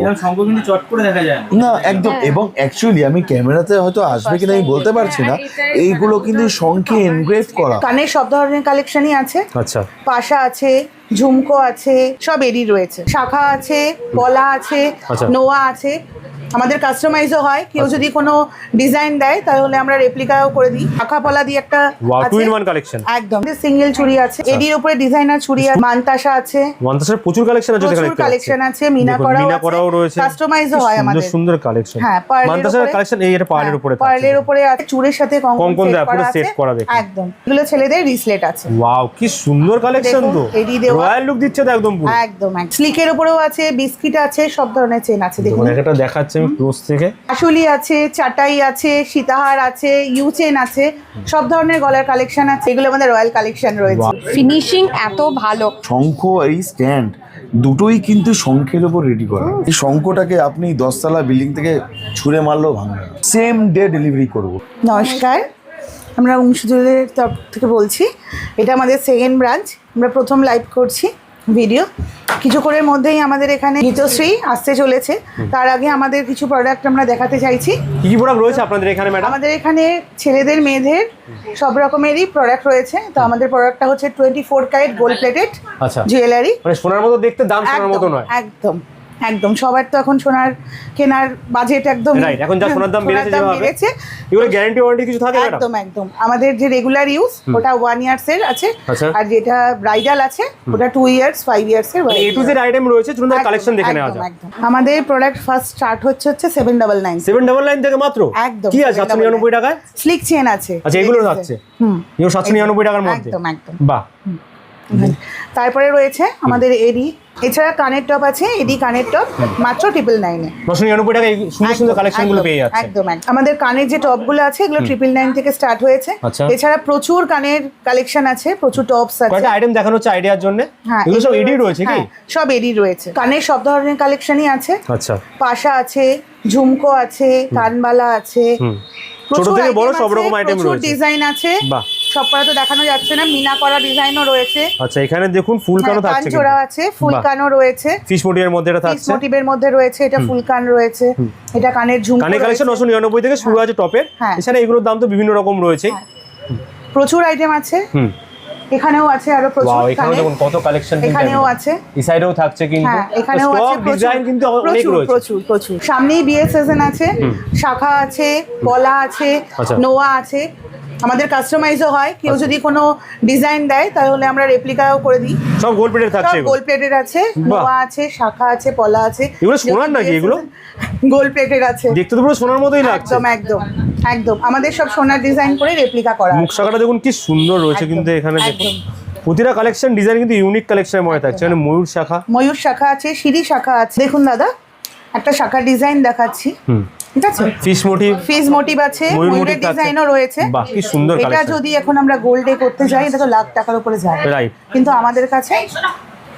দেবো শঙ্খ কিন্তু চট করে দেখা যায় না একদম। এবং অ্যাকচুয়ালি আমি ক্যামেরাতে হয়তো আসবে কিনা আমি বলতে পারছি না, এইগুলো কিন্তু শঙ্খে এনগ্রেভ করা। কানের সব ধরনের কালেকশনই আছে। আচ্ছা, পাশা আছে, ঝুমকো আছে, সব এরই রয়েছে। শাখা আছে, পলা আছে, আচ্ছা। নোয়া আছে। আমাদের কাস্টমাইজও হয়, কেউ যদি কোনো ডিজাইন দেয় তাহলে আমরা রেপ্লিকাও করে দিই। শাখা পলা দিয়ে একটা ওয়াও, আছে। 2 in 1 কালেকশন। একদম সিঙ্গেল চুড়ি আছে, এডির উপরে ডিজাইনার চুড়ি আছে, মানতাসা আছে, ওয়ান্তাসের প্রচুর কালেকশন আছে, প্রচুর কালেকশন আছে, মিনা করাও রয়েছে, কাস্টমাইজও হয় আমাদের। সুন্দর কালেকশন। হ্যাঁ, মানতাসের কালেকশন এই এটা পার্লের উপরে থাকছে, পার্লের উপরে আছে, চুড়ের সাথে কঙ্কন দেয়া পুরো সেট করা দেখুন। একদম এগুলো ছেলেদের রিসলেট আছে। ওয়াও, কি সুন্দর কালেকশন তো, এডি দেওয়া, রয়্যাল লুক দিচ্ছে তো একদম পুরো। একদম স্লিকের উপরেও আছে, বিস্কিট আছে, সব ধরনের চেন আছে। দেখুন এটা দেখাচ্ছে আমি ক্লোজ থেকে। আসলি আছে, চাটাই আছে, সীতাহার আছে, ইউ চেন আছে, সব ধরনের গলার কালেকশন আছে। এগুলো আমাদের রয়্যাল কালেকশন রয়েছে। ফিনিশিং এত ভালো। শঙ্খ এই স্ট্যান্ড দুটোই কিন্তু শঙ্খের উপর রেডি করা। এই শঙ্খটাকে আপনি 10তলা বিল্ডিং থেকে ছুঁড়ে মারলেও ভাঙবে না। সেম ডে ডেলিভারি করব। নমস্কার, আমরা অংশজুয়েলের তরফ থেকে বলছি। এটা আমাদের সেকেন্ড ব্রাঞ্চ। আমরা প্রথম লাইভ করছি ভিডিও। কিছুক্ষণের মধ্যেই আমাদের এখানে গীতশ্রী আসতে চলেছে। তার আগে আমাদের কিছু প্রোডাক্ট আমরা দেখাতে চাইছি। কি কি প্রোডাক্ট রয়েছে আপনাদের এখানে ম্যাডাম? আমাদের এখানে ছেলেদের মেয়েদের সব রকমেরই প্রোডাক্ট রয়েছে। তো আমাদের প্রোডাক্টটা হচ্ছে 24 ক্যারেট গোল্ড প্লেটেড আচ্ছা, জুয়েলারি। মানে সোনার মতো দেখতে, দাম সোনার মতো নয়। একদম একদম সবার তো এখন সোনার কেনার বাজেট একদম রাইট, এখন যা সোনার দাম বেড়েছে যেভাবে, এগুলো গ্যারান্টি ওয়ারেন্টি কিছু থাকে ম্যাডাম? একদম একদম। আমাদের যে রেগুলার ইউজ ওটা 1 ইয়ার্স এর আছে, আচ্ছা। আর যেটা ব্রাইডাল আছে ওটা 2 ইয়ার্স 5 ইয়ার্স এর। এ টু জেড আইটেম রয়েছে, চলুন কালেকশন দেখে নেওয়া যাক। আমাদের প্রোডাক্ট ফার্স্ট স্টার্ট হচ্ছে 799 799 থেকে মাত্র। একদম কি আছে 799 টাকায়? স্লিক চেন আছে। আচ্ছা, এগুলো থাকছে এগুলো 799 টাকার মধ্যে। একদম একদম। বাহ। তারপরে রয়েছে আমাদের এডি, এছাড়া কানের টপ আছে, এডি কানের টপ মাত্র 999 এ। 999 টাকায় সুন্দর সুন্দর কালেকশন গুলো পেয়ে যাচ্ছে। একদম একদম। আমাদের কানের যে টপ গুলো আছে এগুলো 999 থেকে স্টার্ট হয়েছে। আচ্ছা। এছাড়া প্রচুর কানের কালেকশন আছে, প্রচুর টপস আছে। কয়টা আইটেম দেখানো হচ্ছে আইডিয়ার জন্য? হ্যাঁ, এগুলো সব এডি রয়েছে কি? সব এডি রয়েছে। কানের সব ধরনের কালেকশনই আছে। আচ্ছা, পাশা আছে, ঝুমকো আছে, কানবালা আছে, ছোট থেকে বড় সব রকম আইটেম প্রচুর রয়েছে। ডিজাইন আছে। বাহ। সব করা তো দেখানো যাচ্ছে না, মিনা করা ডিজাইনও রয়েছে। আচ্ছা, এখানে দেখুন ফুল কানও থাকছে, কানজোড়া আছে, ফুল কানও রয়েছে, ফিশ মোটিভের মধ্যে এটা ফিশ থাকছে, মোটিভের মধ্যে রয়েছে। এটা ফুল কান রয়েছে, এটা কানের ঝুমকো। কানের কালেকশন 999 থেকে শুরু আছে টপের। হ্যাঁ। এছাড়া এগুলোর দাম তো বিভিন্ন রকম রয়েছে। প্রচুর আইটেম আছে। এখানেও আছে আরো প্রচুর। ওয়াও, এখানে দেখুন কত কালেকশন কিন্তু এখানেও আছে, এই সাইডেও থাকছে কিন্তু। হ্যাঁ এখানেও আছে ডিজাইন কিন্তু অনেক রয়েছে, প্রচুর প্রচুর। সামনেই বিয়ে সিজন আছে, শাখা আছে, পলা আছে, নোয়া আছে। আমাদের কাস্টমাইজও হয়, কেউ যদি কোনো ডিজাইন দেয় তাহলে আমরা রেপ্লিকাও করে দিই। সব গোল্ড প্লেটেড থাকছে, গোল্ড প্লেটেড আছে, নোয়া আছে, শাখা আছে, পলা আছে। এগুলো সোনার নাকি? এগুলো গোল্ড প্লেটেড আছে, দেখতে তো পুরো সোনার মতোই লাগছে। একদম একদম একদম। আমাদের সব সোনার ডিজাইন করে রেপ্লিকা করা। মুখ শাখাটা দেখুন কি সুন্দর রয়েছে কিন্তু এখানে দেখুন। প্রতিটা কালেকশন ডিজাইন কিন্তু ইউনিক কালেকশনের মধ্যে থাকছে। মানে ময়ূর শাখা, ময়ূর শাখা আছে, সিঁড়ি শাখা আছে। দেখুন দাদা, একটা শাখা ডিজাইন দেখাচ্ছি, ঠিক আছে? ফিশ মোটিভ, ফিশ মোটিভ আছে, ময়ূরের ডিজাইনও রয়েছে। বাহ, কি সুন্দর কালেকশন। এটা যদি এখন আমরা গোল্ডে করতে যাই এটা তো লাখ টাকার উপরে যায়, রাইট। কিন্তু আমাদের কাছে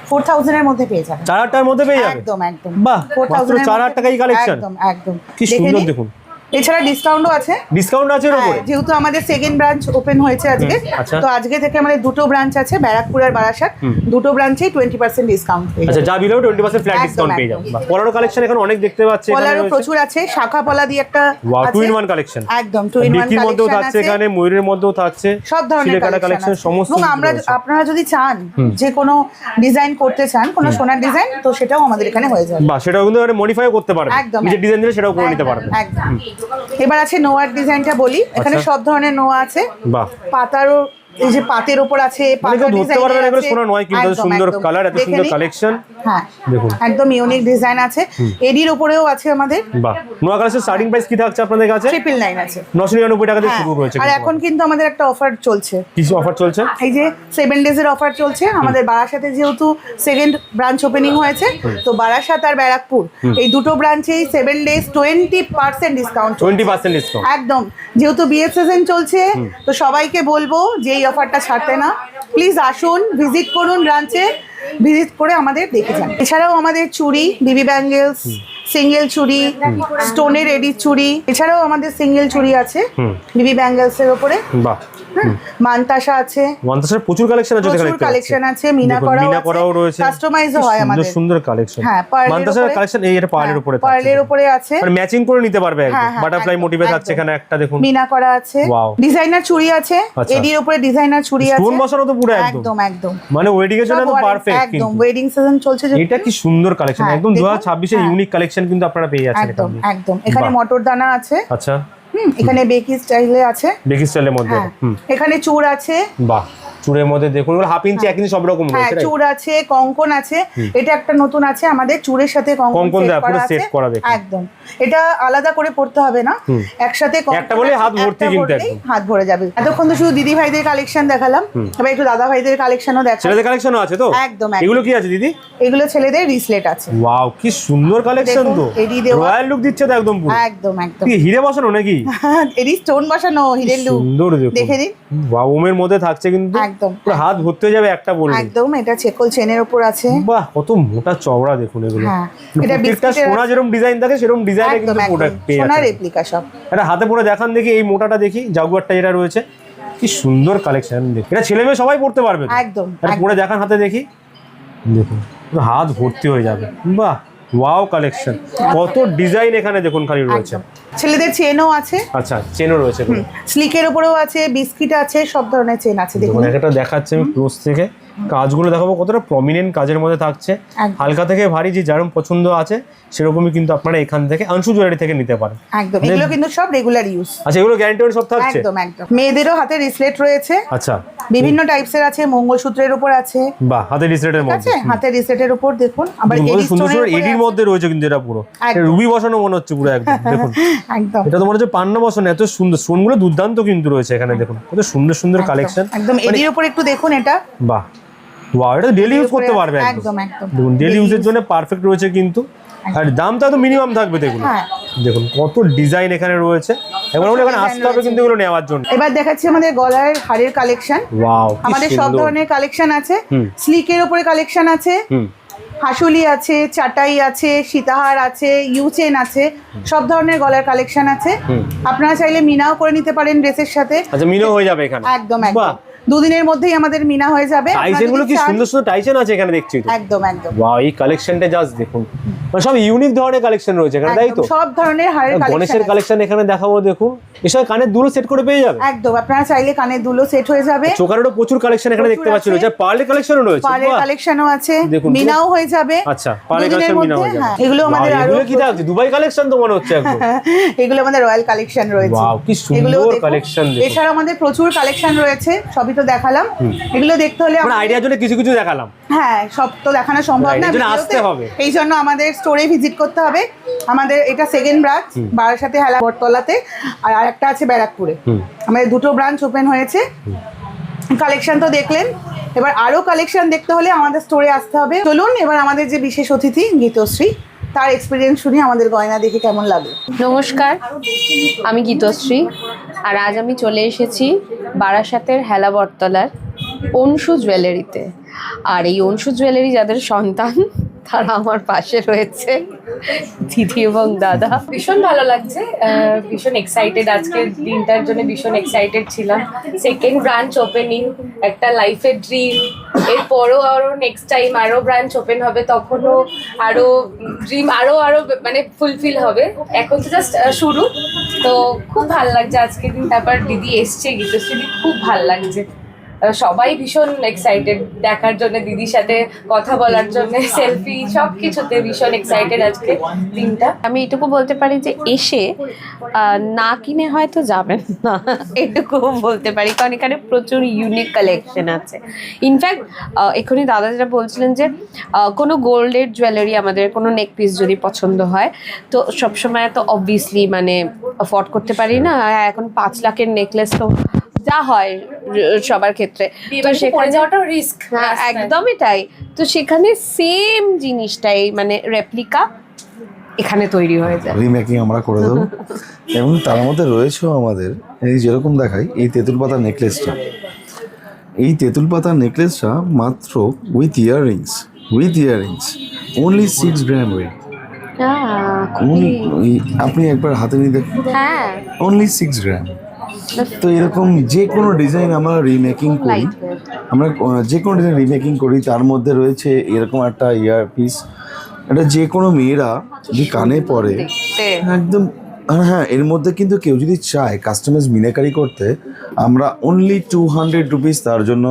4000 এর মধ্যে পেয়ে যাবে, 4000 মধ্যে পেয়ে যাবে। একদম একদম। বাহ, মাত্র 4000 টাকায় কালেকশন। একদম একদম। কি সুন্দর দেখুন। এছাড়া ডিসকাউন্টও আছে। ডিসকাউন্ট আছে এর উপরে? যেহেতু আমাদের সেকেন্ড ব্রাঞ্চ ওপেন হয়েছে আজকে, তো আজকে থেকে আমাদের দুটো ব্রাঞ্চ আছে, ব্যারাকপুর আর বারাসাত। দুটো ব্রাঞ্চেই 20% ডিসকাউন্ট পেয়ে যাবে। আচ্ছা, যা বিলো 20% ফ্ল্যাট ডিসকাউন্ট পেয়ে যাবে। পলারও কালেকশন এখন অনেক দেখতে পাচ্ছি, পলারও প্রচুর আছে। শাখা পলা দিয়ে একটা ওয়াও, আছে, 2 in 1 কালেকশন। একদম 2 in 1 কালেকশন মধ্যেও থাকছে, এখানে ময়ূরের মধ্যেও থাকছে, সব ধরনের কালেকশন সমস্ত। এবং আপনারা যদি চান যে কোনো ডিজাইন করতে চান, কোনো সোনার ডিজাইন, তো সেটাও আমাদের এখানে হয়ে যাবে। বাহ, সেটাও কিন্তু মডিফাই করতে পারবেন, একদম নিজের ডিজাইন দিলে সেটাও করে নিতে পারবেন। একদম। এবার আছে নোয়ার ডিজাইনটা বলি। এখানে সব ধরনের নোয়া আছে। বাহ, পাতারও, এই যে পাতের উপর আছে, পাতা ধরতে পারবেন, এগুলো সোনা নয় কিন্তু সুন্দর কালার, এত সুন্দর কালেকশন। হ্যাঁ দেখুন, একদম ইউনিক ডিজাইন আছে। এডির উপরেও আছে আমাদের। বাহ, নোয়া কালেকশন স্টার্টিং প্রাইস কি থাকছে আপনাদের কাছে? 999 আছে, 999 টাকা থেকে শুরু রয়েছে। আর এখন কিন্তু আমাদের একটা অফার চলছে। কি অফার চলছে? এই যে 7 ডেজের অফার চলছে আমাদের বারাসাতে, যেহেতু সেকেন্ড ব্রাঞ্চ ওপেনিং হয়েছে, তো বারাসাত আর ব্যারাকপুর এই দুটো ব্রাঞ্চেই 7 ডেজ 20% ডিসকাউন্ট। 20% ডিসকাউন্ট একদম। যেহেতু বিয়ে সিজন চলছে, তো সবাইকে বলবো যে এই অফারটা ছাড়তে না। প্লিজ আসুন, ভিজিট করুন ব্রাঞ্চে, ভিজিট করে আমাদের দেখে যান। এছাড়াও আমাদের চুড়ি, বিবি ব্যাঙ্গেলস, সিঙ্গেল চুড়ি, স্টোনের এডি চুড়ি, এছাড়াও আমাদের সিঙ্গেল চুড়ি আছে বিবি ব্যাঙ্গেলস এর উপরে। বাহ, মানতাসা আছে, ওয়ান্তাসের প্রচুর কালেকশন আছে, প্রচুর কালেকশন আছে, মিনা করাও রয়েছে, কাস্টমাইজও হয় আমাদের, সুন্দর কালেকশন। হ্যাঁ মানতাসের কালেকশন এই এটা পার্লের উপরে থাকছে, পার্লের উপরে আছে, মানে ম্যাচিং করে নিতে পারবে একদম। হ্যাঁ, বাটারফ্লাই একদম, মোটিভে থাকছে একদম। এখানে একটা দেখুন, মিনা করা আছে, Wow. ডিজাইনার চুড়ি আছে, আচ্ছা। এডির উপরে ডিজাইনার চুড়ি আছে, স্টোন বসানো তো পুরো একদম, একদম একদম, মানে ওয়েডিং এর জন্য তো পারফেক্ট। একদম কিন্তু ওয়েডিং সিজন চলছে যে, এটা কি সুন্দর কালেকশন, হ্যাঁ, একদম দেখুন, 2026 এর হ্যাঁ। ইউনিক কালেকশন কিন্তু আপনারা পেয়ে যাচ্ছেন একদম এখানে। একদম। এখানে বাহ। মটর দানা আছে, আচ্ছা, এখানে বেকি স্টাইলে আছে, বেকি স্টাইলের মধ্যে, হ্যাঁ, এখানে চূড় আছে, বাহ, চুড়ের মধ্যে দেখুন হাফ ইঞ্চি 1 ইঞ্চি সব রকম হ্যাঁ রয়েছে, চূড় আছে, কঙ্কন আছে, এটা একটা নতুন আছে আমাদের, চূড়ের সাথে কঙ্কন কঙ্কন দেয়া, সেট পুরো করা আছে, set করা দেখুন। একদম। এটা আলাদা করে পড়তে হবে না, একসাথে কঙ্কন একটা বলেই হাত আছে, ভর্তি একটা কিন্তু ভরলেই একদম। হাত ভরে যাবে। এতক্ষণ তো শুধু দিদি ভাইদের কালেকশন দেখালাম, এবার একটু দাদা ভাইদের কালেকশনও দেখাই। ছেলেদের কালেকশনও আছে তো? একদম, একদম। এগুলো কি আছে দিদি? এগুলো ছেলেদের রিসলেট আছে, ওয়াও, কি সুন্দর কালেকশন দেখুন, তো, এডি দেওয়া। রয়্যাল লুক দিচ্ছে তো একদম পুরো, একদম একদম। কি হিরে বসানো নাকি? এডি স্টোন বসানো, হিরের লুক, সুন্দর দেখুন, দেখে নিন, ওয়াও, ওমের মধ্যে থাকছে কিন্তু একদম পুরো হাত ভর্তি হয়ে যাবে একটা বললে। একদম। এটা চেকল চেনের উপর আছে, বাহ, কত মোটা চওড়া দেখুন এগুলো, হ্যাঁ, মানে এটা প্রত্যেকটা বিস্কিটের সোনা যেরকম ডিজাইন থাকে সেরকম ডিজাইনে একদম কিন্তু একদম প্রোডাক্ট পেয়ে সোনার যাচ্ছে। রেপ্লিকা সব। এটা হাতে পরে দেখান দেখি, এই মোটাটা দেখি, জাগুয়ারটা যেটা রয়েছে, কি সুন্দর কালেকশন দেখি, এটা ছেলে মেয়ে সবাই পড়তে পারবে তো? একদম, এটা পরে দেখান হাতে দেখি, দেখুন পুরো হাত ভর্তি হয়ে যাবে, বাহ, ওয়াও কালেকশন, কত ডিজাইন এখানে দেখুন খালি রয়েছে। একদম। ছেলেদের চেনও আছে, আচ্ছা, চেনও রয়েছে, স্লিকের উপরেও আছে, বিস্কিট আছে, সব ধরনের চেন আছে, দেখুন। মানে একটা দেখাচ্ছে আমি ক্লোজ থেকে, কাজগুলো দেখাবো কতটা প্রমিনেন্ট কাজের মধ্যে থাকছে, একদম। হালকা থেকে ভারী যে যেরকম পছন্দ আছে সেরকমই কিন্তু আপনারা এখান থেকে আংশু জুয়েলারি থেকে নিতে পারেন। একদম, এগুলো কিন্তু সব রেগুলার ইউজ। আচ্ছা, এগুলো গ্যারান্টি সব থাকছে? একদম একদম। মেয়েদেরও হাতে রিসলেট রয়েছে, আচ্ছা, বিভিন্ন টাইপসের আছে, মঙ্গলসূত্রের উপর আছে, বাহ, হাতে রিসলেটের ঠিক মধ্যে আছে, হাতে রিসলেটের উপর দেখুন, আবার কত এডি সুন্দর স্টোনের সুন্দর উপরে এডির আছে। মধ্যে রয়েছে কিন্তু, এটা পুরো একদম। রুবি বসানো মনে হচ্ছে পুরো একদম, দেখুন একদম এটা তো মনে হচ্ছে পান্না বসানো, এত সুন্দর স্টোনগুলো দুর্দান্ত কিন্তু রয়েছে এখানে, দেখুন কত সুন্দর সুন্দর কালেকশন, একদম। এডির উপর একটু দেখুন, এটা বাহ, ওয়াও, এটা ডেইলি ইউজ করতে পারবে একদম, একদম একদম। দেখুন ডেইলি ইউজের জন্য পারফেক্ট রয়েছে কিন্তু, আর দামটা তো মিনিমাম থাকবে দেখুন, হ্যাঁ। দেখুন কত ডিজাইন এখানে রয়েছে, এবার আমরা এখানে আসতে হবে কিন্তু এগুলো নেওয়ার জন্য। এবার দেখাচ্ছি আমাদের গলার হাড়ের কালেকশন, ওয়াও, আমাদের সব ধরনের কালেকশন আছে, হুম। স্লিকের উপরে কালেকশন আছে, হুম, হাসুলি আছে, চাটাই আছে, সীতাহার আছে, ইউচেন আছে, সব ধরনের গলার কালেকশন আছে। আপনারা চাইলে মিনাও করে নিতে পারেন ড্রেসের সাথে, আচ্ছা, মিনো হয়ে যাবে এখানে, একদম বাহ, একদম। দুদিনের মধ্যেই আমাদের মিনা হয়ে যাবে। আপনারা টাইসেন গুলো যদি কি চান- সুন্দর সুন্দর টাইসেন আছে এখানে দেখছি তো, একদম একদম ওয়াও, এই কালেকশনটা জাস্ট দেখুন, মানে সব ইউনিক ধরনের কালেকশন রয়েছে এখানে, তাই তো? একদম, সব ধরনের হাড়ের গণেশের কালেকশন কালেকশন এখানে দেখাবো, দেখুন এসব কানের দুলো সেট করে পেয়ে যাবে, একদম। আপনারা চাইলে কানের দুলো সেট হয়ে যাবে, চোকারেরও প্রচুর কালেকশন এখানে দেখতে প্রচুর পাচ্ছি আছে। রয়েছে, পার্লের কালেকশনও রয়েছে, পাড়ের বাহ। কালেকশনও আছে, দেখুন, মিনাও হয়ে যাবে। আচ্ছা, পার্লের দুদিনের কালেকশন মিনা মধ্যে, হয়ে যাবে, হ্যাঁ, এগুলো আমাদের Wow, আরো এগুলো কি থাকছে? দুবাই কালেকশন তো মনে হচ্ছে একদম, এগুলো আমাদের রয়্যাল কালেকশন রয়েছে। Wow, কি সুন্দর এগুলোও দেখুন। collection দেখুন। এছাড়া আমাদের প্রচুর কালেকশন রয়েছে, সবই তো দেখালাম। এগুলো দেখতে হলে মানে আইডিয়ার জন্য কিছু কিছু দেখালাম, হ্যাঁ, সব তো দেখানো সম্ভব Right, না এর জন্য ভিডিওতে। আসতে হবে। এই জন্য আমাদের স্টোরে ভিজিট করতে হবে। আমাদের এটা সেকেন্ড ব্রাঞ্চ বারাসাতে হেলা বটতলাতে, আর আরেকটা আছে ব্যারাকপুরে। আমাদের দুটো ব্রাঞ্চ ওপেন হয়েছে। কালেকশন তো দেখলেন, এবার আরো কালেকশন দেখতে হলে আমাদের স্টোরে আসতে হবে। চলুন এবার আমাদের যে বিশেষ অতিথি গীতশ্রী, তার এক্সপিরিয়েন্স শুনি, আমাদের গয়না দেখে কেমন লাগে। নমস্কার, আমি গীতশ্রী, আর আজ আমি চলে এসেছি বারাসাতের হেলা বটতলার অংশু জুয়েলারিতে। আর এই অংশু জুয়েলারি যাদের সন্তান, তারা আমার পাশে রয়েছে, দিদি এবং দাদা। ভীষণ ভালো লাগছে, ভীষণ এক্সাইটেড, আজকের দিনটার জন্য ভীষণ এক্সাইটেড ছিলাম। সেকেন্ড ব্রাঞ্চ ওপেনিং, একটা লাইফের ড্রিম। এরপরও আরও নেক্সট টাইম আরও ব্রাঞ্চ ওপেন হবে, তখনও আরও ড্রিম আরও মানে ফুলফিল হবে। এখন তো জাস্ট শুরু, তো খুব ভালো লাগছে আজকের দিন। তারপর দিদি এসছে, গীতশ্রী, খুব ভালো লাগছে। সবাই ভীষণ এক্সাইটেড দেখার জন্য, দিদির সাথে কথা বলার জন্য, সেলফি সব কিছুতে ভীষণ এক্সাইটেড আজকে দিনটা। আমি এটুকু বলতে পারি যে এসে না কিনে হয়তো যাবেন না, এটুকু বলতে পারি, কারণ এখানে প্রচুর ইউনিক কালেকশন আছে। ইনফ্যাক্ট এখনই দাদা যেটা বলছিলেন যে কোনো গোল্ডের জুয়েলারি, আমাদের কোনো নেক পিস যদি পছন্দ হয়, তো সবসময় তো অবভিয়াসলি মানে অ্যাফোর্ড করতে পারি না। এখন 5 লাখের নেকলেস তো যা হয় সবার ক্ষেত্রে, তো সেখানে যাওয়াটাও রিস্ক। হ্যাঁ, একদমই তাই। তো সেখানে সেম জিনিসটাই মানে রেপ্লিকা এখানে তৈরি হয়ে যায়, রিমেকিং আমরা করে দেবো। এবং তার মধ্যে রয়েছেও আমাদের এই যেরকম দেখাই, এই তেঁতুল পাতার নেকলেসটা, এই তেঁতুল পাতার নেকলেসটা মাত্র with earrings only 6 gram wait. খুবই আপনি একবার হাতে নিয়ে দেখুন, হ্যাঁ অনলি 6 গ্রাম। তো এরকম যে কোনো ডিজাইন আমরা রিমেকিং করি, আমরা যে কোনো ডিজাইন রিমেকিং করি, তার মধ্যে রয়েছে এরকম একটা ইয়ারপিস, এটা যে কোনো মেয়েরা যে কানে পরে একদম। হ্যাঁ, এর মধ্যে কিন্তু কেউ যদি চায় কাস্টমাইজ মিনাকারি করতে, আমরা অনলি 200 রুপিস তার জন্য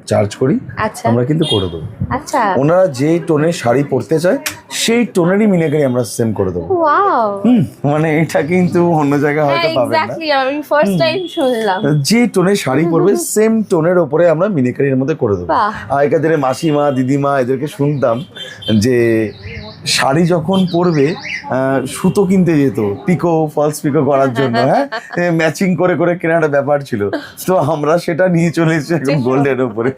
চার্জ করি, আচ্ছা আমরা কিন্তু করে দেবো। আচ্ছা ওনারা যে টোনের শাড়ি পরতে চায় সেই টোনেরই মিনাকারি আমরা সেন্ড করে দেবো। ওয়াও মানে এটা কিন্তু অন্য জায়গায় হয়তো পাবেন না। এক্স্যাক্টলি আমি ফার্স্ট টাইম শুনলাম। যে টোনের শাড়ি পরবে সেম টোনের ওপরে আমরা মিনিকারির মধ্যে করে দেবো। বাহ। আগেকার দিনে মাসিমা দিদিমা এদেরকে শুনতাম যে শাড়ি যখন পরবে সুতো কিনতে যেত পিকো ফলস পিকো করার জন্য, হ্যাঁ ম্যাচিং করে করে কেনার একটা ব্যাপার ছিল। তো আমরা সেটা নিয়ে চলে এসেছি একদম গোল্ডের উপরে।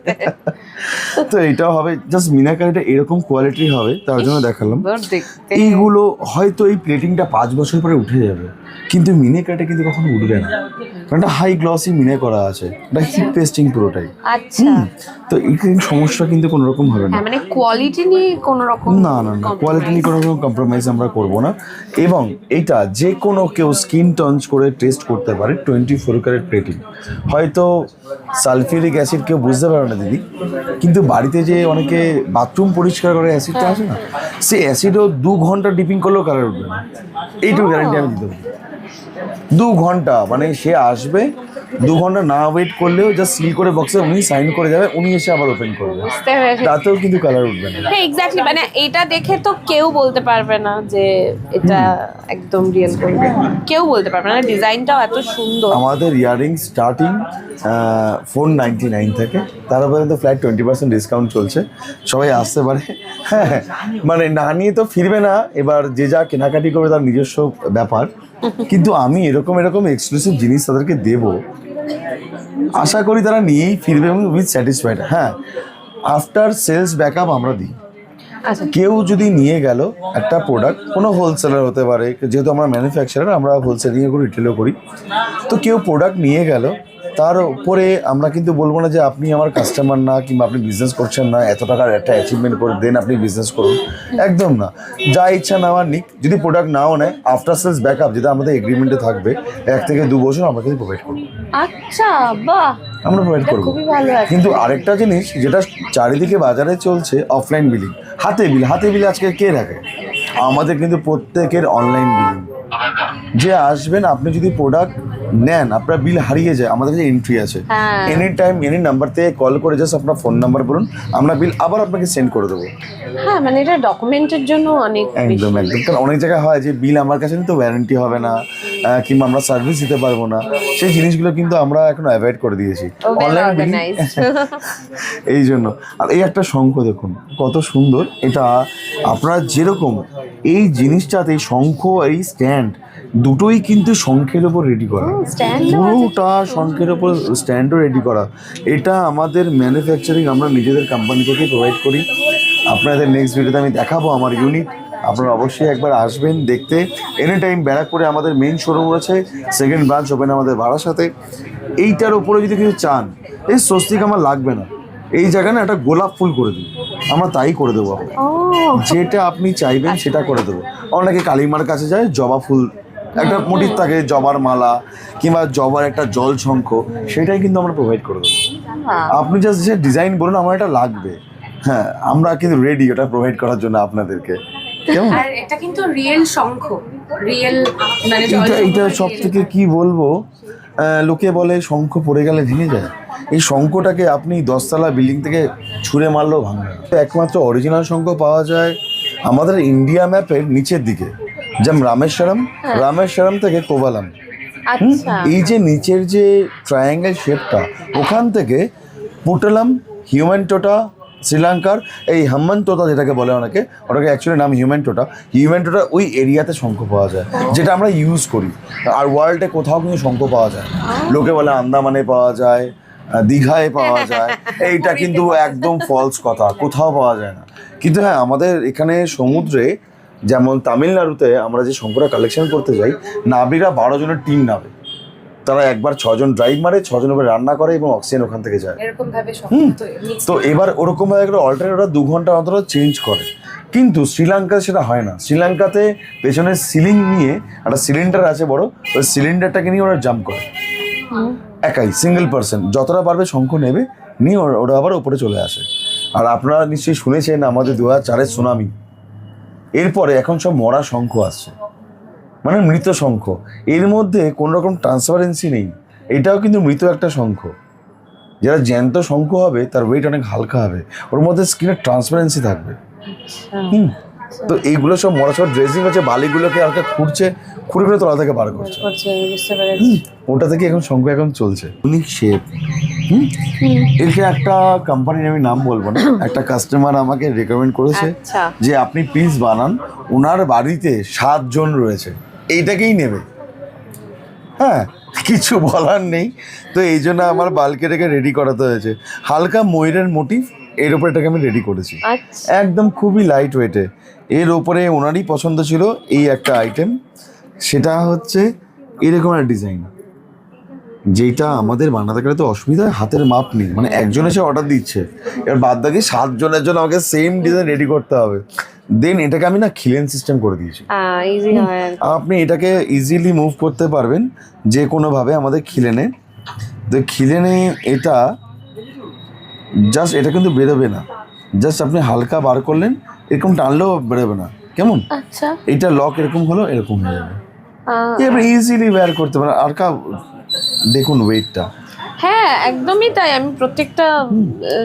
তো এটাও হবে, জাস্ট মিনাকারিটা এরকম কোয়ালিটির হবে, তার জন্য দেখালাম। এইগুলো হয়তো এই প্লেটিংটা 5 বছর পরে উঠে যাবে, কিন্তু মিনাকারিটা কিন্তু কখনো উঠবে না, কারণ এটা হাই গ্লসি মিনে করা আছে, এটা হিট পেস্টিং পুরোটাই। আচ্ছা তো এই সমস্যা কিন্তু কোনো রকম হবে না। হ্যাঁ মানে কোয়ালিটি নিয়ে কোনো রকম না না না, কোয়ালিটি নিয়ে কোনো রকম কম্প্রোমাইজ আমরা করবো না। এবং এটা যে কোনো কেউ স্কিন টাচ করে টেস্ট করতে পারে। 24 ক্যারেট প্লেটিং, হয়তো সালফিউরিক অ্যাসিড কেউ বুঝতে পারে না দিদি, কিন্তু বাড়িতে যে অনেকে বাথরুম পরিষ্কার করে অ্যাসিডটা আছে না, সেই অ্যাসিডও 2 ঘন্টা ডিপিং করলেও কালার উঠবে না। এইটুকু গ্যারান্টি আমি দিতে পারি। 2 ঘন্টা মানে সে আসবে, 2 ঘন্টা না ওয়েট করলেও জাস্ট সিল করে বক্সে উনি সাইন করে যাবে, উনি এসে আবার ওপেন করবে, বুঝতে পেরেছি। তাতেও কিন্তু কালার উঠবে না। হ্যাঁ এক্স্যাক্টলি, মানে এটা দেখে তো কেউ বলতে পারবে না যে এটা একদম রিয়েল করবে, কেউ বলতে পারবে না। ডিজাইনটাও এত সুন্দর। আমাদের ইয়ারিং স্টার্টিং 499 থেকে, তার উপরে কিন্তু ফ্ল্যাট 20% ডিসকাউন্ট চলছে, সবাই আসতে পারে। হ্যাঁ মানে না নিয়ে তো ফিরবে না, এবার যে যা কেনাকাটি করবে তার নিজস্ব ব্যাপার, কিন্তু আমি এরকম এক্সক্লুসিভ জিনিস তাদেরকে দেবো, আশা করি তারা নিয়েই ফিরবে এবং উইথ স্যাটিসফাইড। হ্যাঁ, আফটার সেলস ব্যাকআপ আমরা দিই। আচ্ছা কেউ যদি নিয়ে গেল একটা প্রোডাক্ট, কোনো হোলসেলার হতে পারে, যেহেতু আমরা ম্যানুফ্যাকচারার, আমরা হোলসেলিংও করি, রিটেলও করি, তো কেউ প্রোডাক্ট নিয়ে গেল, তার উপরে আমরা কিন্তু বলবো না যে আপনি আমার কাস্টমার না, কিংবা আপনি বিজনেস করছেন না, এত টাকার একটা অ্যাচিভমেন্ট করে দেন আপনি বিজনেস করুন, একদম না। যা ইচ্ছা নেওয়ার নিক, যদি প্রোডাক্ট নাও নেয়, আফটার সেলস ব্যাকআপ যেটা আমাদের এগ্রিমেন্টে থাকবে 1 থেকে 2 বছর আমরা কিন্তু প্রোভাইড করবো। আচ্ছা বাহ, আমরা প্রোভাইড করবো। খুবই ভালো আছে। কিন্তু আরেকটা জিনিস যেটা চারিদিকে বাজারে চলছে, অফলাইন বিলিং, হাতে বিল আজকে কে রাখে? আমাদের কিন্তু প্রত্যেকের অনলাইন বিলিং। যে আসবেন, আপনি যদি প্রোডাক্ট নেন, আপনার বিল হারিয়ে যায়, আমাদের কাছে এন্ট্রি আছে, এনি টাইম এনি নাম্বার থেকে কল করে জাস্ট আপনার ফোন নাম্বার বলুন, আমরা বিল আবার আপনাকে সেন্ড করে দেবো। হ্যাঁ মানে এটা ডকুমেন্টের জন্য অনেক একদম একদম, কারণ অনেক জায়গায় হয় যে বিল আমার কাছে তো ওয়ারেন্টি হবে না, কিংবা আমরা সার্ভিস দিতে পারবো না, সেই জিনিসগুলো কিন্তু আমরা এখন অ্যাভয়েড করে দিয়েছি অনলাইন বিলিং। এই জন্য। আর এই একটা শঙ্খ দেখুন কত সুন্দর, এটা আপনারা যেরকম এই জিনিসটাতে শঙ্খ, এই স্ট্যান্ড দুটোই কিন্তু শঙ্খের ওপর রেডি করা, পুরোটা শঙ্খের ওপর স্ট্যান্ডও রেডি করা। এটা আমাদের ম্যানুফ্যাকচারিং আমরা নিজেদের কোম্পানি থেকেই প্রোভাইড করি। আপনাদের নেক্সট ভিডিওতে আমি দেখাবো আমার ইউনিট, আপনারা অবশ্যই একবার আসবেন দেখতে। এনি টাইম ব্যারাকপুরে আমাদের মেইন শোরুম রয়েছে, সেকেন্ড ব্রাঞ্চ ওপেন আমাদের বারাসাতে। এইটার ওপরে যদি কিছু চান, এই স্বস্তিক আমার লাগবে না, এই জায়গায় না একটা গোলাপ ফুল করে দিই, আমরা তাই করে দেবো। যেটা আপনি চাইবেন সেটা করে দেবো। অনেকে কালিমার কাছে যায়, জবা ফুল একটা মোটিভ থাকে, জবার মালা কিংবা জবার একটা জল শঙ্খ, সেটাই কিন্তু আমরা প্রোভাইড করে দেবো। আপনি জাস্ট যে ডিজাইন বলুন আমার এটা লাগবে, হ্যাঁ আমরা কিন্তু রেডি ওটা প্রোভাইড করার জন্য আপনাদেরকে। কেমন? আর এটা কিন্তু রিয়েল শঙ্খ, রিয়েল মানে এটা সব থেকে কি বলবো, লোকে বলে শঙ্খ পড়ে গেলে ভেঙে যায়, এই শঙ্খটাকে আপনি 10তলা বিল্ডিং থেকে ছুঁড়ে মারলেও ভাঙবে না। একমাত্র অরিজিনাল শঙ্খ পাওয়া যায় আমাদের ইন্ডিয়া ম্যাপের নিচের দিকে, যেমন রামেশ্বরম থেকে কোভালাম। এই যে নিচের যে ট্রায়াঙ্গেল শেপটা, ওখান থেকে পুটলাম, হিউম্যান টোটা, শ্রীলঙ্কার এই হাম্মান তোতা যেটাকে বলে অনেকে, ওটাকে অ্যাকচুয়ালি নাম হিউম্যান টোটা, ওই এরিয়াতে শঙ্খ পাওয়া যায়, যেটা আমরা ইউজ করি। আর ওয়ার্ল্ডে কোথাও কিন্তু শঙ্খ পাওয়া যায়, লোকে বলে আন্দামানে পাওয়া যায়, দীঘায় পাওয়া যায়, এইটা কিন্তু একদম ফলস কথা, কোথাও পাওয়া যায় না। কিন্তু হ্যাঁ, আমাদের এখানে সমুদ্রে, যেমন তামিলনাড়ুতে আমরা যে শঙ্খটা কালেকশন করতে যাই, নাবিরা 12 জনের টিম নাবে, তারা একবার 6 জন ড্রাইভ মারে, 6 জন উপরে রান্না করে এবং অক্সিজেন ওখান থেকে যায়। এরকম ভাবে তো এবার ওরকম ভাবে একটা অল্টারনেট 2 ঘন্টা অন্তর চেঞ্জ করে, কিন্তু শ্রীলঙ্কায় সেটা হয় না। শ্রীলঙ্কাতে পেছনে সিলিং নিয়ে একটা সিলিন্ডার আছে বড়, ওই সিলিন্ডারটাকে নিয়ে ওরা জাম্প করে, একাই সিঙ্গেল পার্সন যতটা পারবে শঙ্খ নেবে, নিয়ে ওরা আবার ওপরে চলে আসে। আর আপনারা নিশ্চয়ই শুনেছেন আমাদের 2004-এর সুনামি, এরপরে এখন সব মরা শঙ্খ আসছে, মানে মৃত শঙ্খ। এর মধ্যে কোনো রকম ট্রান্সপারেন্সি নেই, এটাও কিন্তু মৃত একটা শঙ্খ। যারা জ্যান্ত শঙ্খ হবে তার ওয়েট অনেক হালকা হবে, ওর মধ্যে স্কিনের ট্রান্সপারেন্সি থাকবে। তো এইগুলো সব মরা সব ড্রেসিং হচ্ছে, বালিগুলোকে হালকা খুঁড়ছে, খুঁড়ে করে তলা থেকে বার করছে, বুঝতে পেরেছি। ওটা থেকে এখন শঙ্খ এখন চলছে। Unique shape. এখানে একটা কোম্পানির আমি নাম বলবো না, একটা কাস্টমার আমাকে রেকমেন্ড করেছে আচ্ছা। যে আপনি পিস বানান, ওনার বাড়িতে 7 জন রয়েছে, এইটাকেই নেবে। হ্যাঁ, কিছু বলার নেই। তো এই জন্য আমার বালকেটাকে রেডি করাতে হয়েছে। হালকা ময়ূরের মোটিভ এর উপরে এটাকে আমি রেডি করেছি, আচ্ছা। একদম খুবই লাইট ওয়েটে। এর ওপরে ওনারই পছন্দ ছিল এই একটা আইটেম, সেটা হচ্ছে এরকম একটা ডিজাইন, যেটা আমাদের বানাতে গেলে তো অসুবিধা, হাতের মাপ নেই, মানে একজন এসে অর্ডার দিচ্ছে, এবার বাদ বাকি 7 জনের জন্য আমাকে সেম ডিজাইন রেডি করতে হবে। দেন এটাকে আমি না খিলেন সিস্টেম করে দিয়েছি। ইজি হয় আর কি। আপনি এটাকে ইজিলি মুভ করতে পারবেন যে কোনোভাবে আমাদের খিলেনে। তো খিলেনে এটা জাস্ট এটা কিন্তু বেরোবে না, জাস্ট আপনি হালকা বার করলেন, এরকম টানলেও বেরোবে না, কেমন? আচ্ছা। এটা লক এরকম হলো, এরকম হয়ে যাবে, এবার ইজিলি বের করতে পারেন। আর দেখুন ওয়েটটা, হ্যাঁ একদমই তাই। আমি প্রত্যেকটা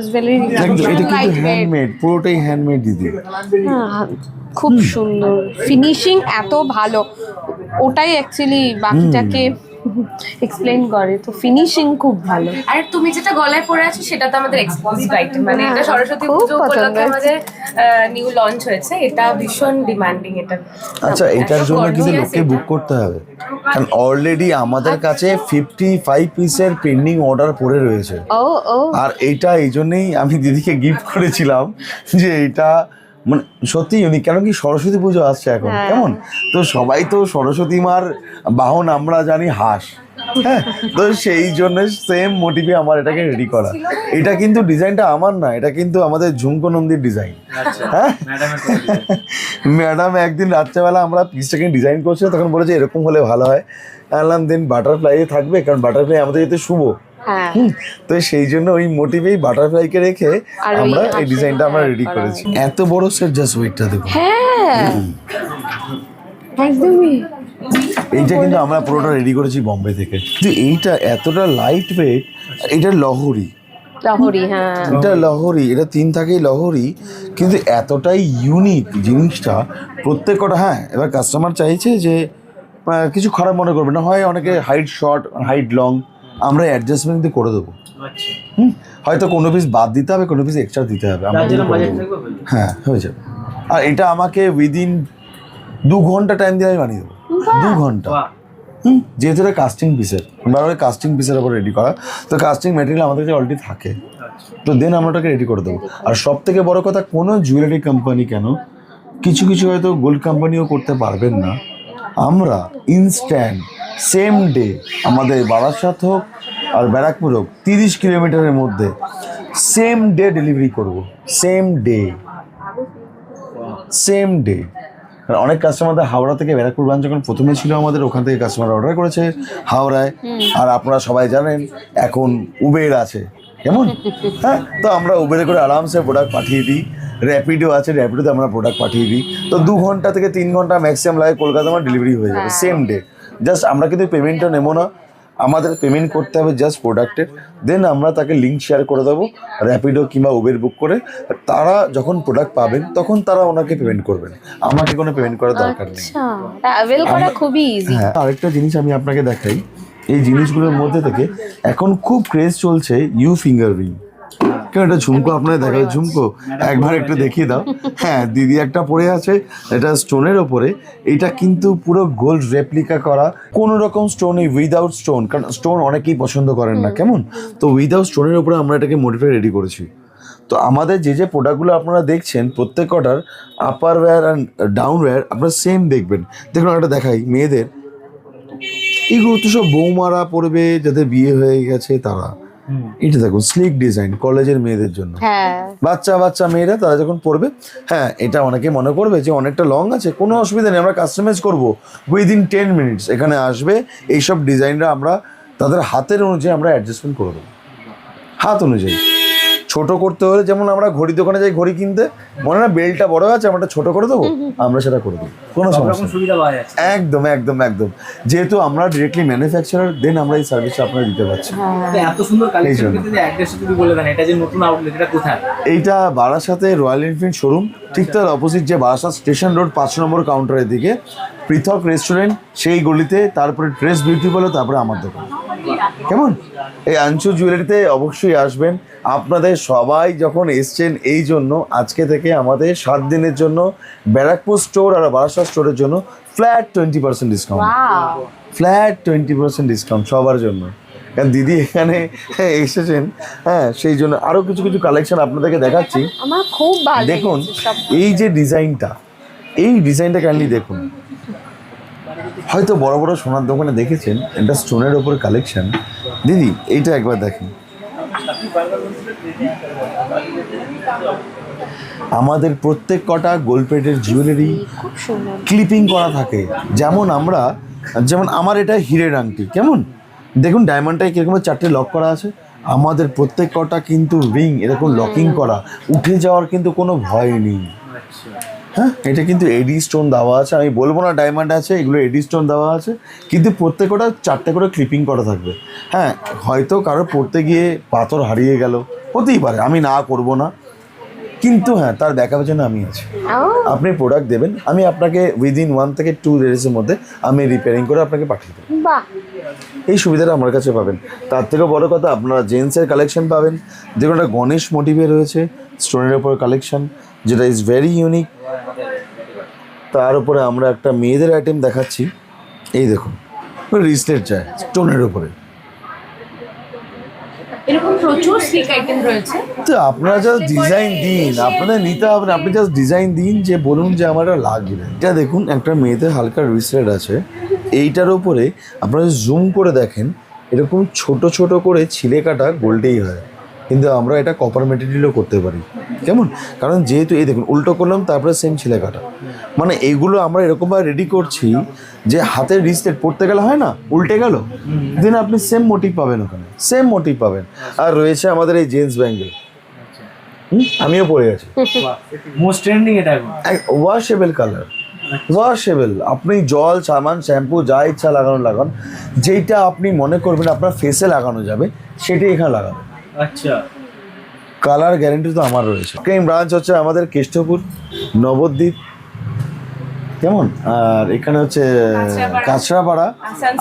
জুয়েলারি এটা কিন্তু হ্যান্ডমেড, পুরোটাই হ্যান্ডমেড দিদি। খুব সুন্দর ফিনিশিং, এত ভালো, ওটাই অ্যাকচুয়ালি বাকিটাকে এক্সপ্লেইন করে। তো ফিনিশিং খুব ভালো। আর তুমি যেটা গলায় পরে আছো সেটা তো আমাদের এক্সক্লুসিভ আইটেম, মানে এটা সরস্বতী খুব পুজো উপলক্ষে পছন্দের। আমাদের নিউ লঞ্চ হয়েছে, এটা ভীষণ ডিমান্ডিং। এটা আচ্ছা, এটার জন্য কিন্তু লোককে বুক করতে হবে, কারণ অলরেডি আমাদের কাছে 55 পিসের পেন্ডিং অর্ডার পড়ে রয়েছে। ও ও আর এইটা এই জন্যেই আমি দিদিকে গিফট করেছিলাম যে এটা মানে সত্যি ইউনিক, কেন কি সরস্বতী পুজো আসছে এখন, কেমন? তো সবাই তো সরস্বতী মার বাহন আমরা জানি হাঁস, হ্যাঁ, তো সেই জন্য সেম মোটিভে আমার এটাকে রেডি করা। এটা কিন্তু ডিজাইনটা আমার না, এটা কিন্তু আমাদের ঝুমকো নন্দীর ডিজাইন। হ্যাঁ, ম্যাডাম একদিন রাত্রেবেলা আমরা পিসটাকে ডিজাইন করছিল, তখন বলেছে এরকম হলে ভালো হয়। আনলাম দেন বাটারফ্লাই থাকবে, কারণ বাটারফ্লাই আমাদের যেতে শুভ। হ্যাঁ তো সেই জন্য ওই মোটিভেই বাটারফ্লাইকে রেখে আর ওই আমরা এই হাঁসের ডিজাইনটা আমরা করা রেডি করেছি। এত বড় সেট, জাস্ট ওয়েটটা দেখুন। হ্যাঁ একদমই। এইটা কিন্তু আমরা পুরোটা রেডি করেছি বম্বে থেকে। কিন্তু এইটা এতটা লাইট ওয়েট, এটা লহরি, লাহোরি। হ্যাঁ এটা লহরি, এটা 3 থাকেই লহরি, কিন্তু এতটাই ইউনিক জিনিসটা প্রত্যেক কটা। হ্যাঁ, এবার কাস্টমার চাইছে যে কিছু খারাপ মনে করবে না, হয় অনেকে হাইট শর্ট, হাইট লং, আমরা অ্যাডজাস্টমেন্ট করে দেবো। হয়তো কোনো পিস বাদ দিতে হবে, কোনো পিস এক্সট্রা দিতে হবে, আমরা করে দেবো। হ্যাঁ, হয়ে যাবে। আর এটা আমাকে উইদিন 2 ঘন্টা টাইম দিয়ে আমি বানিয়ে দেবো, 2 ঘন্টা। যেহেতু এটা কাস্টিং পিসের, আমরা কাস্টিং পিসের ওপর রেডি করা, তো কাস্টিং ম্যাটেরিয়াল আমাদের কাছে অলরেডি থাকে, তো দেন আমরা ওটাকে রেডি করে দেবো। আর সব থেকে বড় কথা, কোনো জুয়েলারি কোম্পানি কেন, কিছু কিছু হয়তো গোল্ড কোম্পানিও করতে পারবেন না, আমরা ইনস্ট্যান্ট সেম ডে, আমাদের বারাসাত হোক আর ব্যারাকপুর হোক, 30 কিলোমিটারের মধ্যে সেম ডে ডেলিভারি করব, সেম ডে, সেম ডে। অনেক কাস্টমারদের হাওড়া থেকে ব্যারাকপুর ব্রাঞ্চ যখন প্রথমে ছিল আমাদের, ওখান থেকে কাস্টমার অর্ডার করেছে হাওড়ায়। আর আপনারা সবাই জানেন এখন উবের আছে, কেমন? হ্যাঁ, তো আমরা উবেরে করে আরামসে প্রোডাক্ট পাঠিয়ে দিই। র্যাপিডো আছে, র্যাপিডোতে আমরা প্রোডাক্ট পাঠিয়ে দিই। তো 2 ঘন্টা থেকে 3 ঘন্টা ম্যাক্সিমাম লাগে, কলকাতা আমার ডেলিভারি হয়ে যাবে সেম ডে। জাস্ট আমরা কিন্তু পেমেন্টটা নেবো না, আমাদের পেমেন্ট করতে হবে জাস্ট প্রোডাক্টের, দেন আমরা তাকে লিঙ্ক শেয়ার করে দেবো র্যাপিডো কিংবা উবের বুক করে। তারা যখন প্রোডাক্ট পাবেন তখন তারা ওনাকে পেমেন্ট করবেন, আমাকে কোনো পেমেন্ট করার দরকার নেই। আচ্ছা, ট্রাভেল করা খুবই ইজি। হ্যাঁ, আরেকটা জিনিস আমি আপনাকে দেখাই, এই জিনিসগুলোর মধ্যে থেকে এখন খুব ক্রেজ চলছে ইউ ফিঙ্গার রিং। কেন এটা ঝুমকো আপনাদের দেখাবে, ঝুমকো একবার একটু দেখিয়ে দাও। হ্যাঁ, দিদি একটা পরে আছে, এটা স্টোনের ওপরে, এটা কিন্তু পুরো গোল্ড রেপ্লিকা করা, কোনো রকম স্টোন নেই, উইদাউট স্টোন, কারণ স্টোন অনেকেই পছন্দ করেন না, কেমন? তো উইদাউট স্টোনের ওপরে আমরা এটাকে মডিফাই রেডি করেছি। তো আমাদের যে যে প্রোডাক্টগুলো আপনারা দেখছেন প্রত্যেক কটার আপার ওয়্যার অ্যান্ড ডাউন ওয়্যার আপনারা সেম দেখবেন। দেখুন একটা দেখাই, মেয়েদের এগুলো তো সব বৌমারা পরবে, যাদের বিয়ে হয়ে গেছে তারা। এটা দেখুন স্লিক ডিজাইন, কলেজের মেয়েদের জন্য, হ্যাঁ বাচ্চা বাচ্চা মেয়েরা তারা যখন পরবে। হ্যাঁ, এটা অনেকে মনে করবে যে অনেকটা লং আছে, কোনো অসুবিধা নেই, আমরা কাস্টমাইজ করবো উইদিন 10 মিনিটস। এখানে আসবে, এইসব ডিজাইনরা আমরা তাদের হাতের অনুযায়ী আমরা অ্যাডজাস্টমেন্ট করে দেবো, হাত অনুযায়ী। ছোট করতে হলে যেমন আমরা ঘড়ি দোকানে যাই ঘড়ি কিনতে, মনে না বেল্টটা বড় আছে আমরা ছোট করে দেবো, আমরা সেটা করে দেবো, কোনো সমস্যা নেই। সুবিধা পাওয়া যাচ্ছে। একদম একদম একদম, যেহেতু আমরা ডিরেক্টলি ম্যানুফ্যাকচারার, দেন আমরা এই সার্ভিসটা আপনারা দিতে পারছি। এত সুন্দর কালেকশন, জন্য। কিন্তু অ্যাড্রেস যদি বলে দেন, এটা যে নতুন আউটলেট, এটা কোথায়? এইটা বারাসাতে রয়্যাল এনফিল্ড শোরুম, ঠিক তার অপোজিট যে বারাসাত স্টেশন রোড 5 নম্বর কাউন্টারের দিকে পৃথক রেস্টুরেন্ট, সেই গলিতে, তারপরে ট্রেস বিউটি বলে, তারপরে আমার দোকান। কেমন? এই আঞ্চু জুয়েলারিতে অবশ্যই আসবেন। আপনাদের সবাই যখন এসছেন, এই জন্য আজকে থেকে আমাদের 7 দিনের জন্য ব্যারাকপুর স্টোর আর বারাসাত স্টোরের জন্য ফ্ল্যাট 20% ডিসকাউন্ট, ফ্ল্যাট 20% ডিসকাউন্ট সবার জন্য। কারণ দিদি এখানে এসেছেন, হ্যাঁ, সেই জন্য আরও কিছু কিছু কালেকশন আপনাদেরকে দেখাচ্ছি। আমার খুব ভালো দেখুন লেগেছে সব। এই যে ডিজাইনটা, এই ডিজাইনটা কাইন্ডলি দেখুন। হয়তো বড় বড় সোনার দোকানে দেখেছেন, এটা স্টোনের ওপর কালেকশন। দিদি এইটা একবার দেখেন, আমাদের প্রত্যেক কটা গোল্ড প্লেটের জুয়েলারি খুব সুন্দর। ক্লিপিং করা থাকে। যেমন আমার এটা হিরের আংটি, কেমন দেখুন ডায়মন্ডটাই কীরকম 4টে লক করা আছে। আমাদের প্রত্যেক কটা কিন্তু রিং এরকম লকিং করা, উঠে যাওয়ার কিন্তু কোনো ভয় নেই। হ্যাঁ, এটা কিন্তু এডি স্টোন দেওয়া আছে, আমি বলবো না ডায়মন্ড আছে, এগুলো এডি স্টোন দেওয়া আছে, কিন্তু প্রত্যেকটা 4টে করে ক্লিপিং করা থাকবে। হ্যাঁ, হয়তো কারো পড়তে গিয়ে পাথর হারিয়ে গেল, হতেই পারে, আমি না করব না, কিন্তু হ্যাঁ তার ব্যাকআপের জন্য আমি আছি। আপনি প্রোডাক্ট দেবেন, আমি আপনাকে উইদিন 1 থেকে 2 ডেজের মধ্যে আমি রিপেয়ারিং করে আপনাকে পাঠিয়ে দেবো। বাহ, এই সুবিধাটা আমার কাছে পাবেন। তার থেকেও বড় কথা, আপনারা জেন্টসের কালেকশন পাবেন, দেখুন একটা গণেশ মোটিভে রয়েছে স্টোনের ওপর কালেকশন, যেটা ইজ ভেরি ইউনিক। তার উপরে আমরা একটা মেয়েদের আইটেম দেখাচ্ছি, এই দেখুন রিসলেট যায় স্টোনের উপরে। এরকম প্রচুর স্লিক আইটেম রয়েছে। তো আপনারা জাস্ট ডিজাইন দিন, আপনাদের নিতে হবে না, আপনি জাস্ট ডিজাইন দিন যে বলুন যে আমার এটা লাগবে। এটা দেখুন একটা মেয়েদের হালকা রিসলেট আছে, এইটার উপরে আপনারা জুম করে দেখেন এরকম ছোট ছোট করে ছিলে কাটা গোল্ডেই হয়, কিন্তু আমরা এটা কপার মেটেরিয়ালও করতে পারি। কেমন? কারণ যেহেতু এই দেখুন উল্টো করলাম, তারপরে সেম ছিলে কাটা, মানে এইগুলো আমরা এরকমভাবে রেডি করছি যে হাতের রিসলেট পড়তে গেলে হয় না উল্টে গেল, দেন আপনি সেম মোটিভ পাবেন ওখানে, সেম মোটিভ পাবেন। আর রয়েছে আমাদের এই জেন্টস ব্যাঙ্গেল, আমিও পরে আছি, মোস্ট ট্রেন্ডিং এটা এখন। ওয়াশেবল কালার, ওয়াশেবল, আপনি জল সাবান শ্যাম্পু যা ইচ্ছা লাগান, যেইটা আপনি মনে করবেন আপনার ফেসে লাগানো যাবে সেটাই এখানে লাগাবেন। আচ্ছা, কালার গ্যারেন্টি তো আমার রয়েছে। ক্রিম ব্রাঞ্চ হচ্ছে আমাদের কেষ্টপুর, নবদ্বীপ, কেমন, আর এখানে হচ্ছে কাঁচরাপাড়া,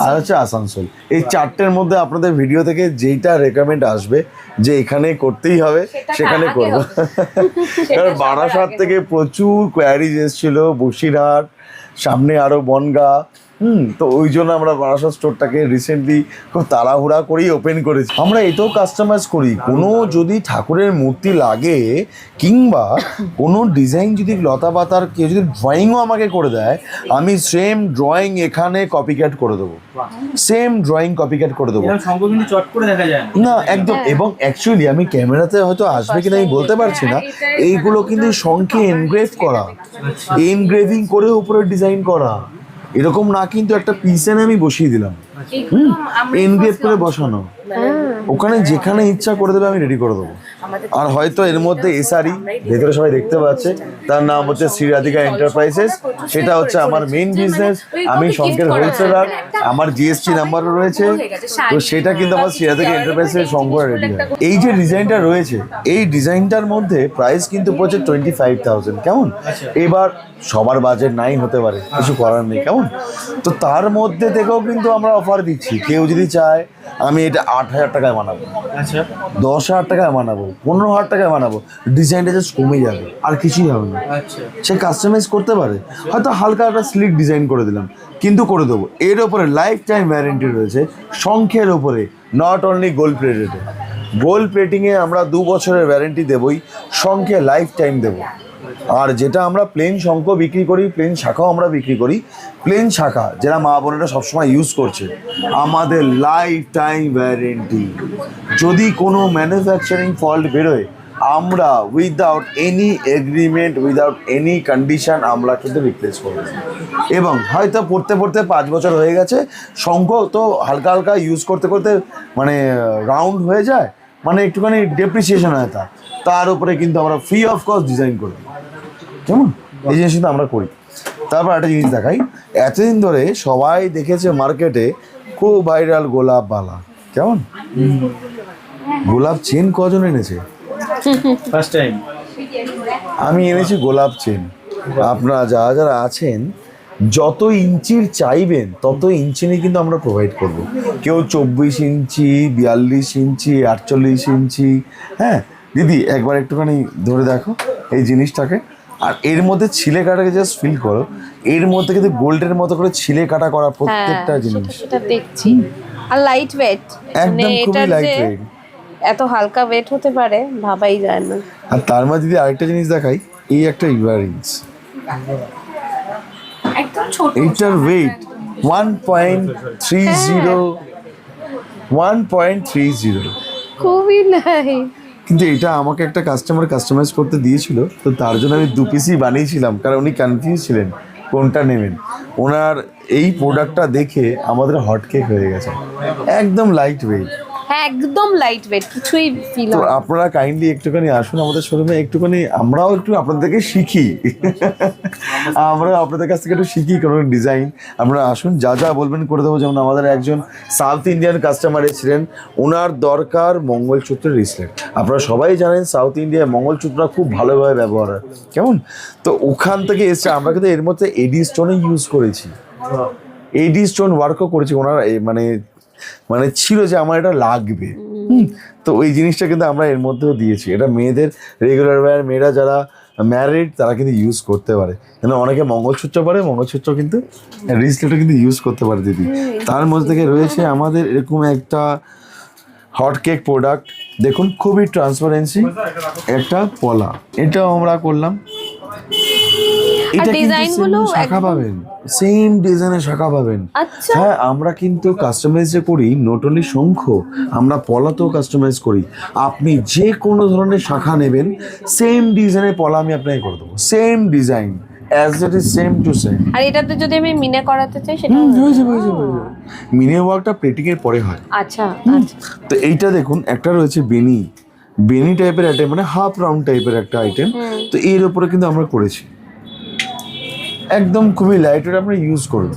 আর হচ্ছে আসানসোল। এই 4টের মধ্যে আপনাদের ভিডিও থেকে যেইটা রেকমেন্ড আসবে যে এখানে করতেই হবে সেখানে করব। কারণ বারাসাত থেকে প্রচুর কোয়ারিজ এসেছিল, বসিরহাট, সামনে আরও বনগাঁ, তো ওই জন্য আমরা বারাসাত স্টোরটাকে রিসেন্টলি খুব তাড়াহুড়া করেই ওপেন করেছি। আমরা এটাও কাস্টমাইজ করি, কোনো যদি ঠাকুরের মূর্তি লাগে কিংবা কোনো ডিজাইন যদি লতা পাতার কেউ যদি ড্রয়িংও আমাকে করে দেয়, আমি সেম ড্রয়িং এখানে কপিক্যাট করে দেবো, সেম ড্রয়িং কপিক্যাট করে দেবো। এরকম সংখ্যা কিন্তু চট করে দেখা যায় না একদম। এবং অ্যাকচুয়ালি আমি ক্যামেরাতে হয়তো আসবে কিনা আমি বলতে পারছি না, এইগুলো কিন্তু শঙ্খে এনগ্রেভ করা, এনগ্রেভিং করে উপরে ডিজাইন করা, এরকম না কিন্তু একটা পিস এনে আমি বসিয়ে দিলাম, এনগ্রেভ করে বসানো, ওখানে যেখানে ইচ্ছা করে দেবে আমি রেডি করে দেবো। আর হয়তো এর মধ্যে এসআরই ভেতরে সবাই দেখতে পাচ্ছে, তার নাম হচ্ছে শ্রী রাধিকা এন্টারপ্রাইজেস, সেটা হচ্ছে আমার মেইন বিজনেস, আমি শঙ্কের হোলসেলার, আমার জিএসটি নাম্বারও রয়েছে, তো সেটা কিন্তু আমার শ্রী রাধিকা এন্টারপ্রাইজের শঙ্খ রেডি হয়। এই যে ডিজাইনটা রয়েছে, এই ডিজাইনটার মধ্যে প্রাইস কিন্তু পড়ছে 25,000। কেমন? এবার সবার বাজেট নাই হতে পারে, কিছু করার নেই, কেমন? তো তার মধ্যে থেকেও কিন্তু আমরা অফার দিচ্ছি, কেউ যদি চায় আমি এটা 8,000 টাকায় বানাবো, আচ্ছা 10,000 টাকায় বানাবো, 15,000 টাকায় বানাবো, ডিজাইনটা জাস্ট কমে যাবে, আর কিছুই হবে না। আচ্ছা, সে কাস্টমাইজ করতে পারে, হয়তো হালকা একটা স্লিক ডিজাইন করে দিলাম, কিন্তু করে দেবো। এর ওপরে লাইফ টাইম ওয়ারেন্টি রয়েছে, শঙ্খের ওপরে, not only gold plated. Gold প্লেটিংয়ে আমরা 2 বছরের ওয়ারেন্টি দেবই, শঙ্খে লাইফ টাইম দেবো। আর যেটা আমরা প্লেন শঙ্খ বিক্রি করি, প্লেন শাখাও আমরা বিক্রি করি, প্লেন শাখা যেটা মা বোনেরা সবসময় ইউজ করছে, আমাদের লাইফ টাইম ওয়ারেন্টি। যদি কোনো ম্যানুফ্যাকচারিং ফল্ট বেরোয় আমরা without any agreement, without any condition আমরা কিন্তু রিপ্লেস করবো। এবং হয়তো পড়তে পড়তে 5 বছর হয়ে গেছে, শঙ্খ তো হালকা হালকা ইউজ করতে করতে মানে রাউন্ড হয়ে যায়, মানে একটুখানি ডেপ্রিসিয়েশন হয়, তার উপরে কিন্তু আমরা ফ্রি অফ কস্ট ডিজাইন করি। কেমন? এই জিনিস কিন্তু আমরা করি। তারপর একটা জিনিস দেখাই, এতদিন ধরে সবাই দেখেছে মার্কেটে খুব ভাইরাল গোলাপ বালা। কেমন? গোলাপ চেন কজন এনেছে? ফার্স্ট টাইম আমি এনেছি গোলাপ চেন। আপনারা যারা যারা আছেন যত ইঞ্চির চাইবেন তত ইঞ্চি নিয়ে কিন্তু আমরা প্রোভাইড করব। কেউ 24 ইঞ্চি, 42 ইঞ্চি, 48 ইঞ্চি। হ্যাঁ দিদি, একবার একটুখানি ধরে দেখো এই জিনিসটাকে। আর এর মধ্যে ছিলে কাটাকে জাস্ট ফিল করো, এর মধ্যে কিন্তু গোল্ডের মতো করে ছিলে কাটা করা প্রত্যেকটা জিনিস। সেটা দেখছি। আর লাইট ওয়েট, একদম খুবই লাইট ওয়েট। এত হালকা ওয়েট হতে পারে ভাবাই যায় না। আর তার মধ্যে দিদি আরেকটা জিনিস দেখাই, এই একটা ইয়াররিংস, একদম ছোট। এইটার ওয়েট 1.30 খুবই লাইট। কিন্তু এটা আমাকে একটা কাস্টমাইজ করতে দিয়েছিল, তো তার জন্য আমি 2 পিসই বানিয়েছিলাম, কারণ উনি কনফিউজ ছিলেন কোনটা নেবেন। ওনার এই প্রোডাক্টটা দেখে আমাদের হটকেক হয়ে গেছে, একদম লাইট ওয়েট। হ্যাঁ একদম লাইট ওয়েট, কিছুই ফিল তো হয় না। আপনারা কাইন্ডলি একটুখানি আসুন আমাদের শোরুমে, একটুখানি আমরাও একটু আপনাদের থেকে শিখি, আমরা আপনাদের কাছ থেকে একটু শিখি কোনো ডিজাইন। আপনারা আসুন, যা যা বলবেন করে দেবো। যেমন আমাদের একজন সাউথ ইন্ডিয়ান কাস্টমার এসেছিলেন, ওনার দরকার মঙ্গলসূত্রের রিসলেট। আপনারা সবাই জানেন সাউথ ইন্ডিয়ায় মঙ্গলসূত্রটা খুব ভালোভাবে ব্যবহার হয়। কেমন? তো ওখান থেকে এসছে, আমরা কিন্তু এর মধ্যে এডি স্টোনে ইউজ করেছি, এডি স্টোন ওয়ার্কও করেছি। ওনার মানে ছিল যে আমার এটা লাগবে, তো ওই জিনিসটা কিন্তু আমরা এর মধ্যেও দিয়েছি। এটা মেয়েদের রেগুলার ওয়্যার, মেয়েরা যারা ম্যারিড তারা কিন্তু ইউজ করতে পারে। কেন অনেকে মঙ্গলসূত্র পরে, মঙ্গলসূত্র কিন্তু রিসলেটও কিন্তু ইউজ করতে পারে দিদি। তার মধ্যে থেকে রয়েছে আমাদের এরকম একটা হট কেক প্রোডাক্ট, দেখুন খুবই ট্রান্সপারেন্সি একটা পলা, এটাও আমরা করলাম। এটা ডিজাইনগুলো কিন্তু শাখা পাবেন, সেম ডিজাইনের শাখা পাবেন। আচ্ছা। হ্যাঁ, আমরা কিন্তু কাস্টমাইজ যে করি, নট অনলি শঙ্খ, আমরা পলাতেও কাস্টমাইজ করি। আপনি যে কোনো ধরনের শাখা নেবেন, সেম ডিজাইনের পলা আমি আপনাকে করে দেবো, same design as it is, same to same. আর এটাতে যদি আমি মিনে করাতে চাই সেটা হয়ে যাবে। মিনি ওয়ার্কটা প্লেটিং এর পরে হয়। আচ্ছা আচ্ছা। তো এইটা দেখুন, একটা রয়েছে বেনি টাইপের আইটেম, মানে হাফ রাউন্ড টাইপের একটা আইটেম। তো এর উপরে কিন্তু আমরা করেছি, একদম খুবই লাইট ওয়েট, আপনারা ইউজ করুন।